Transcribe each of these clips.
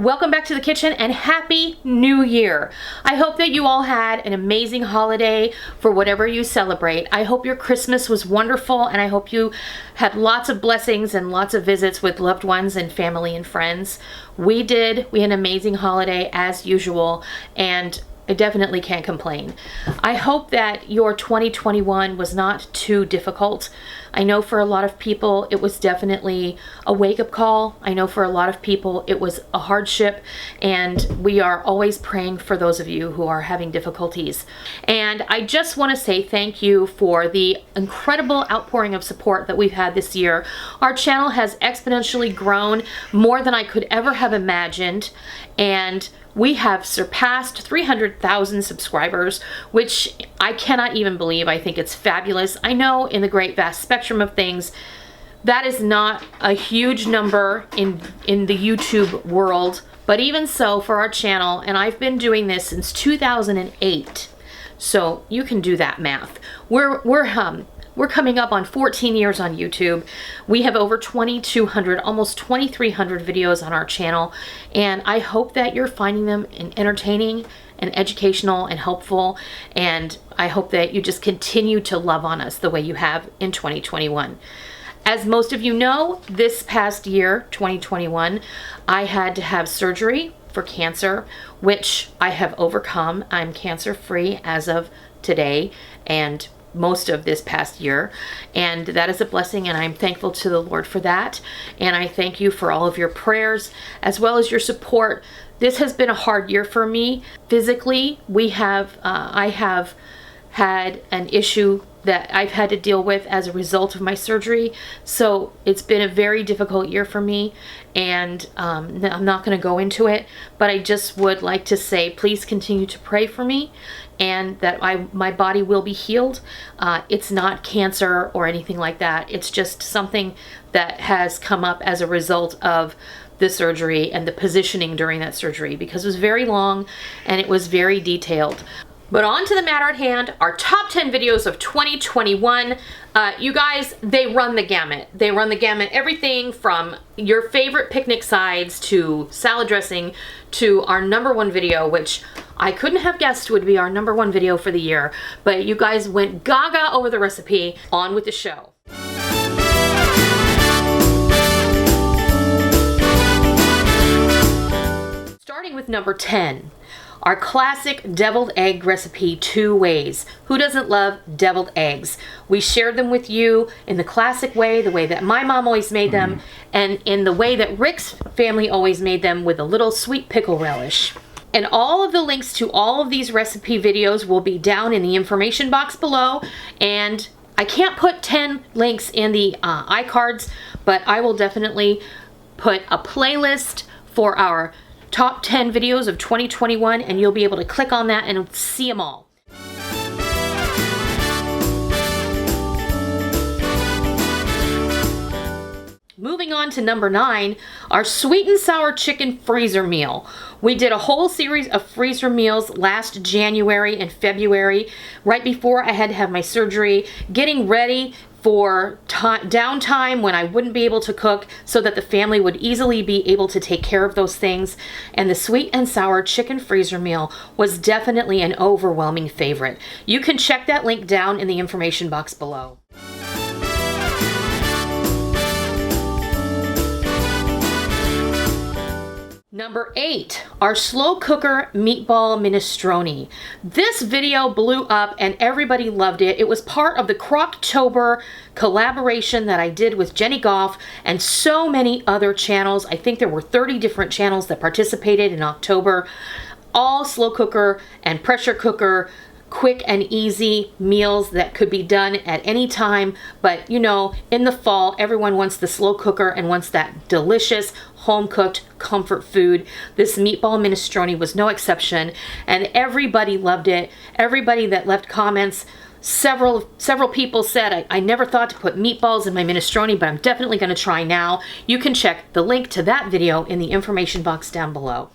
Welcome back to the kitchen and Happy New Year. I hope that you all had an amazing holiday for whatever you celebrate. I hope your Christmas was wonderful, and I hope you had lots of blessings and lots of visits with loved ones and family and friends. We did. We had an amazing holiday as usual, and I definitely can't complain. I hope that your 2021 was not too difficult. I know for a lot of people it was definitely a wake-up call. I know for a lot of people it was a hardship, and we are always praying for those of you who are having difficulties. And I just want to say thank you for the incredible outpouring of support that we've had this year. Our channel has exponentially grown more than I could ever have imagined, and we have surpassed 300,000 subscribers, which I cannot even believe. I think it's fabulous. I know in the great vast spectrum of things, that is not a huge number in the YouTube world, but even so for our channel, and I've been doing this since 2008, so you can do that math. We're coming up on 14 years on YouTube. We have over 2,200, almost 2,300 videos on our channel, and I hope that you're finding them entertaining and educational and helpful, and I hope that you just continue to love on us the way you have in 2021. As most of you know, this past year, 2021, I had to have surgery for cancer, which I have overcome. I'm cancer-free as of today, and most of this past year, and that is a blessing, and I'm thankful to the Lord for that. And I thank you for all of your prayers as well as your support. This has been a hard year for me physically. I have had an issue that I've had to deal with as a result of my surgery, so it's been a very difficult year for me, and I'm not going to go into it, but I just would like to say please continue to pray for me, and that my body will be healed. It's not cancer or anything like that. It's just something that has come up as a result of the surgery and the positioning during that surgery, because it was very long and it was very detailed. But on to the matter at hand, our top 10 videos of 2021. You guys, they run the gamut. They run the gamut, everything from your favorite picnic sides to salad dressing to our #1 video, which I couldn't have guessed would be our #1 video for the year. But you guys went gaga over the recipe. On with the show. Starting with number 10. Our classic deviled egg recipe 2 ways. Who doesn't love deviled eggs? We shared them with you in the classic way, the way that my mom always made them, and in the way that Rick's family always made them, with a little sweet pickle relish. And all of the links to all of these recipe videos will be down in the information box below. And I can't put 10 links in the iCards, but I will definitely put a playlist for our top 10 videos of 2021, and you'll be able to click on that and see them all. Moving on to number 9, our sweet and sour chicken freezer meal. We did a whole series of freezer meals last January and February, right before I had to have my surgery, getting ready for downtime when I wouldn't be able to cook, so that the family would easily be able to take care of those things. And the sweet and sour chicken freezer meal was definitely an overwhelming favorite. You can check that link down in the information box below. Number 8, our slow cooker meatball minestrone. This video blew up and everybody loved it. It was part of the Croctober collaboration that I did with Jenny Goff and so many other channels. I think there were 30 different channels that participated in October. All slow cooker and pressure cooker, quick and easy meals that could be done at any time. But you know, in the fall, everyone wants the slow cooker and wants that delicious home-cooked comfort food. This meatball minestrone was no exception, and everybody loved it. Everybody that left comments, several people said, I never thought to put meatballs in my minestrone, but I'm definitely going to try now. You can check the link to that video in the information box down below.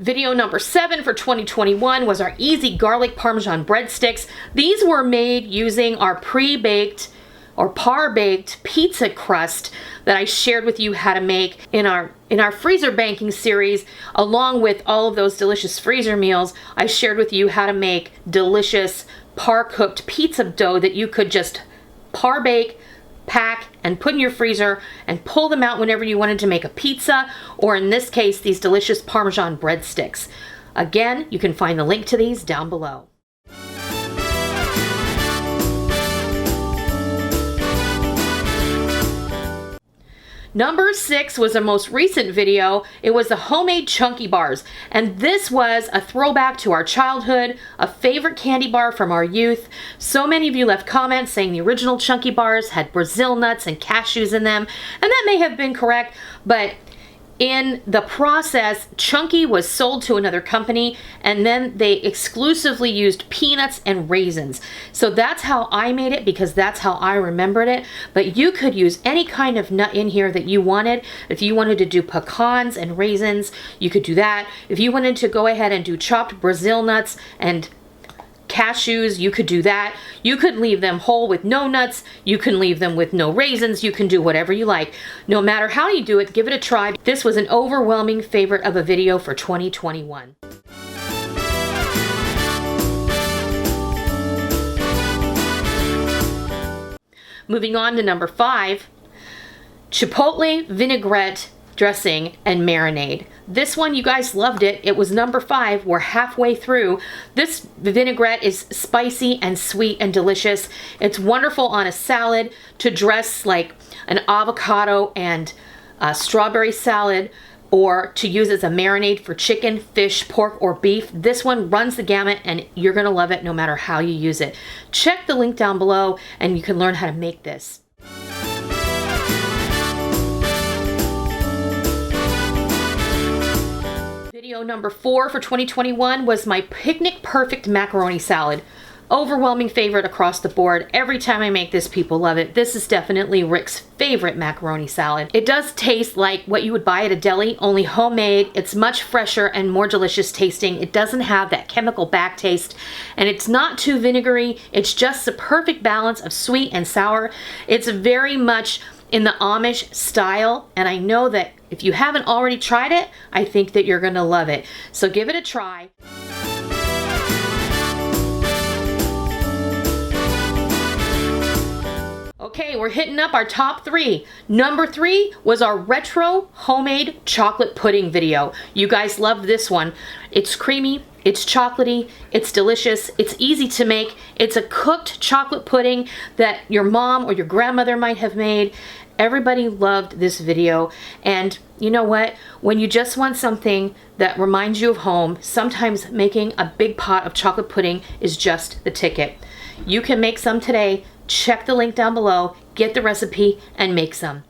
Video number 7 for 2021 was our easy garlic parmesan breadsticks. These were made using our pre-baked or par-baked pizza crust that I shared with you how to make in our freezer banking series. Along with all of those delicious freezer meals, I shared with you how to make delicious par-cooked pizza dough that you could just par-bake, pack, and put in your freezer and pull them out whenever you wanted to make a pizza, or in this case, these delicious Parmesan breadsticks. Again, you can find the link to these down below. Number 6 was a most recent video. It was the homemade chunky bars, and this was a throwback to our childhood, a favorite candy bar from our youth. So many of you left comments saying the original chunky bars had Brazil nuts and cashews in them, and that may have been correct, but in the process, Chunky was sold to another company, and then they exclusively used peanuts and raisins. So that's how I made it, because that's how I remembered it. But you could use any kind of nut in here that you wanted. If you wanted to do pecans and raisins, you could do that. If you wanted to go ahead and do chopped Brazil nuts and cashews, you could do that. You could leave them whole with no nuts. You can leave them with no raisins. You can do whatever you like. No matter how you do it, give it a try. This was an overwhelming favorite of a video for 2021. Moving on to number 5, Chipotle vinaigrette dressing and marinade. This one, you guys loved it. It was number 5. We're halfway through. This vinaigrette is spicy and sweet and delicious. It's wonderful on a salad to dress like an avocado and strawberry salad, or to use as a marinade for chicken, fish, pork, or beef. This one runs the gamut, and you're gonna love it no matter how you use it. Check the link down below and you can learn how to make this. Video number 4 for 2021 was my Picnic Perfect macaroni salad. Overwhelming favorite across the board. Every time I make this, people love it. This is definitely Rick's favorite macaroni salad. It does taste like what you would buy at a deli, only homemade. It's much fresher and more delicious tasting. It doesn't have that chemical back taste, and it's not too vinegary. It's just the perfect balance of sweet and sour. It's very much in the Amish style, and I know that if you haven't already tried it, I think that you're gonna love it. So give it a try. Okay, we're hitting up our top 3. Number 3 was our retro homemade chocolate pudding video. You guys loved this one. It's creamy, it's chocolatey, it's delicious, it's easy to make. It's a cooked chocolate pudding that your mom or your grandmother might have made. Everybody loved this video, and you know what? When you just want something that reminds you of home, sometimes making a big pot of chocolate pudding is just the ticket. You can make some today. Check the link down below, get the recipe, and make some.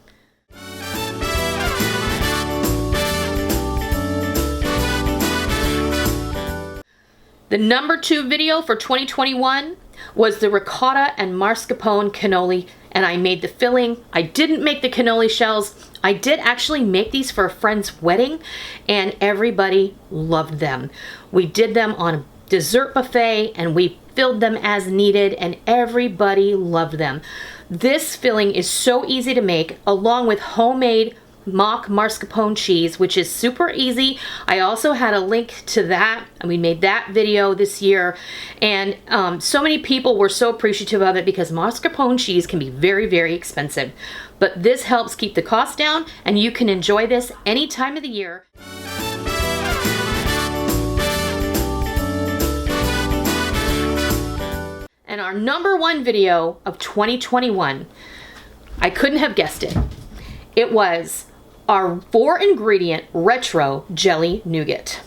The number 2 video for 2021 was the ricotta and mascarpone cannoli, and I made the filling. I didn't make the cannoli shells. I did actually make these for a friend's wedding, and everybody loved them. We did them on a dessert buffet, and we filled them as needed, and everybody loved them. This filling is so easy to make, along with homemade mock mascarpone cheese, which is super easy. I also had a link to that, and we made that video this year, and so many people were so appreciative of it, because mascarpone cheese can be very, very expensive, but this helps keep the cost down, and you can enjoy this any time of the year. And our number 1 video of 2021, I couldn't have guessed it. It was our 4-ingredient retro jelly nougat.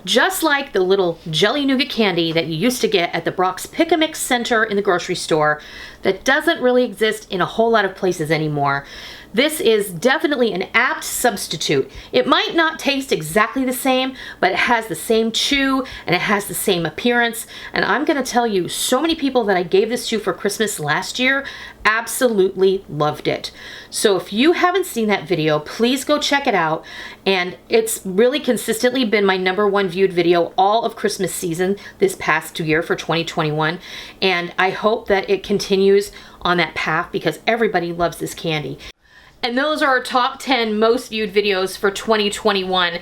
Just like the little jelly nougat candy that you used to get at the Brock's Pick a Mix Center in the grocery store, that doesn't really exist in a whole lot of places anymore. This is definitely an apt substitute. It might not taste exactly the same, but it has the same chew and it has the same appearance. And I'm gonna tell you, so many people that I gave this to for Christmas last year absolutely loved it. So if you haven't seen that video, please go check it out. And it's really consistently been my #1 viewed video all of Christmas season this past year for 2021. And I hope that it continues on that path because everybody loves this candy. And those are our top 10 most viewed videos for 2021.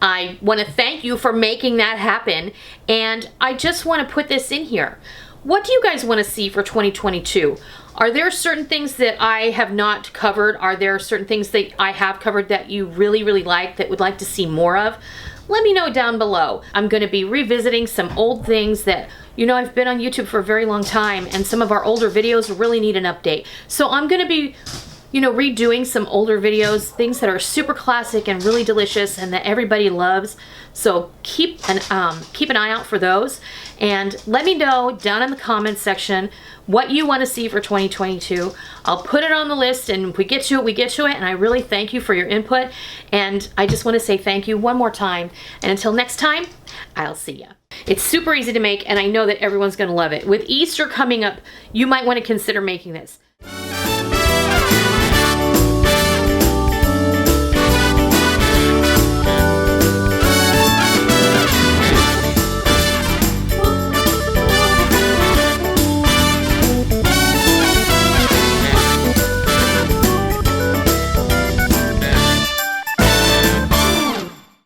I want to thank you for making that happen. And I just want to put this in here. What do you guys want to see for 2022? Are there certain things that I have not covered? Are there certain things that I have covered that you really, really like, that would like to see more of? Let me know down below. I'm going to be revisiting some old things that, you know, I've been on YouTube for a very long time, and some of our older videos really need an update. So I'm going to be, you know, redoing some older videos, things that are super classic and really delicious and that everybody loves. So keep an eye out for those. And let me know down in the comments section what you want to see for 2022. I'll put it on the list, and if we get to it, we get to it. And I really thank you for your input. And I just want to say thank you one more time. And until next time, I'll see ya. It's super easy to make, and I know that everyone's going to love it. With Easter coming up, you might want to consider making this.